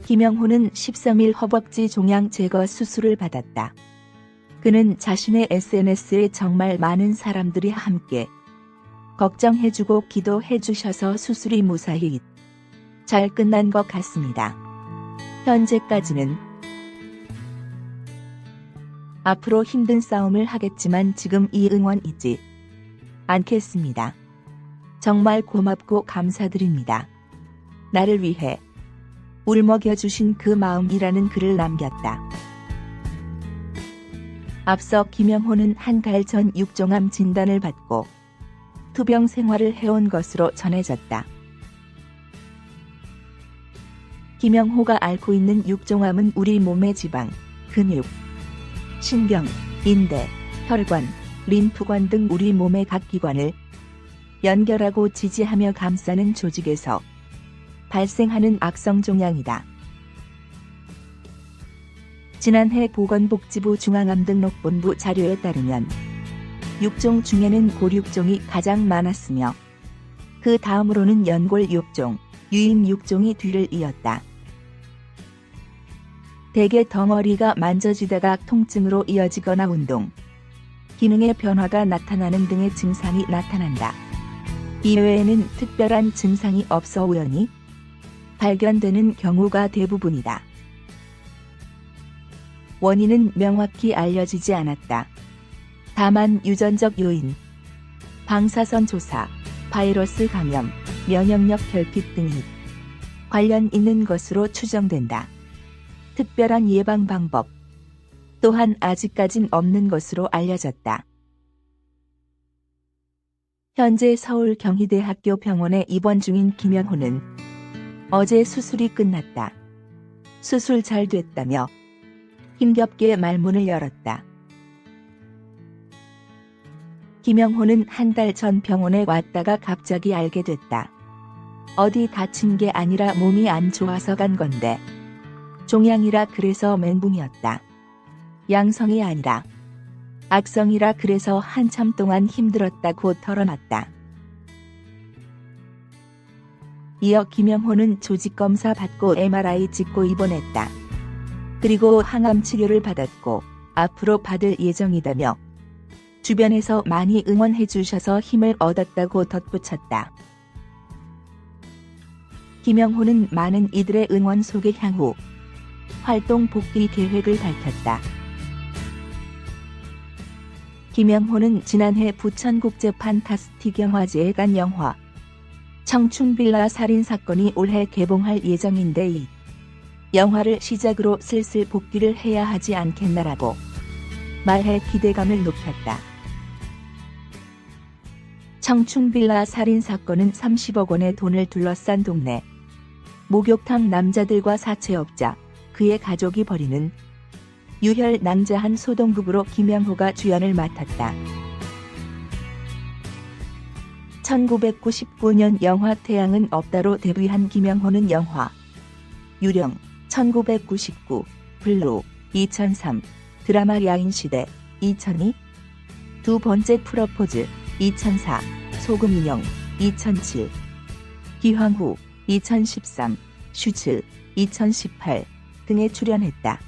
김영호는 13일 허벅지 종양 제거 수술을 받았다. 그는 자신의 SNS에 정말 많은 사람들이 함께 걱정해주고 기도해주셔서 수술이 무사히 잘 끝난 것 같습니다. 현재까지는 앞으로 힘든 싸움을 하겠지만 지금 이 응원 잊지 않겠습니다. 정말 고맙고 감사드립니다. 나를 위해 울먹여주신 그 마음이라는 글을 남겼다. 앞서 김영호는 한 달 전 육종암 진단을 받고 투병 생활을 해온 것으로 전해졌다. 김영호가 앓고 있는 육종암은 우리 몸의 지방, 근육, 신경, 인대, 혈관, 림프관 등 우리 몸의 각 기관을 연결하고 지지하며 감싸는 조직에서 발생하는 악성 종양이다. 지난해 보건복지부 중앙암등록본부 자료에 따르면 6종 중에는 골육종이 가장 많았으며 그 다음으로는 연골육종, 유임육종이 뒤를 이었다. 대개 덩어리가 만져지다가 통증으로 이어지거나 운동, 기능의 변화가 나타나는 등의 증상이 나타난다. 이외에는 특별한 증상이 없어 우연히 발견되는 경우가 대부분이다. 원인은 명확히 알려지지 않았다. 다만 유전적 요인, 방사선 조사, 바이러스 감염, 면역력 결핍 등이 관련 있는 것으로 추정된다. 특별한 예방 방법 또한 아직까진 없는 것으로 알려졌다. 현재 서울 경희대학교 병원에 입원 중인 김영호는 어제 수술이 끝났다. 수술 잘 됐다며 힘겹게 말문을 열었다. 김영호는 한 달 전 병원에 왔다가 갑자기 알게 됐다. 어디 다친 게 아니라 몸이 안 좋아서 간 건데 종양이라 그래서 멘붕이었다. 양성이 아니라 악성이라 그래서 한참 동안 힘들었다고 털어놨다. 이어 김영호는 조직검사 받고 MRI 찍고 입원했다. 그리고 항암 치료를 받았고 앞으로 받을 예정이다며 주변에서 많이 응원해 주셔서 힘을 얻었다고 덧붙였다. 김영호는 많은 이들의 응원 속에 향후 활동 복귀 계획을 밝혔다. 김영호는 지난해 부천국제 판타스틱 영화제에 간 영화 청춘빌라 살인사건이 올해 개봉할 예정인데 이 영화를 시작으로 슬슬 복귀를 해야 하지 않겠나라고 말해 기대감을 높였다. 청춘빌라 살인사건은 30억 원의 돈을 둘러싼 동네 목욕탕 남자들과 사채업자, 그의 가족이 벌이는 유혈 낭자한 소동극으로 김영호가 주연을 맡았다. 1999년 영화 태양은 없다로 데뷔한 김영호는 영화 유령 1999, 블루 2003, 드라마 야인시대 2002, 두 번째 프러포즈 2004, 소금인형 2007, 기황후 2013, 슈츠 2018 등에 출연했다.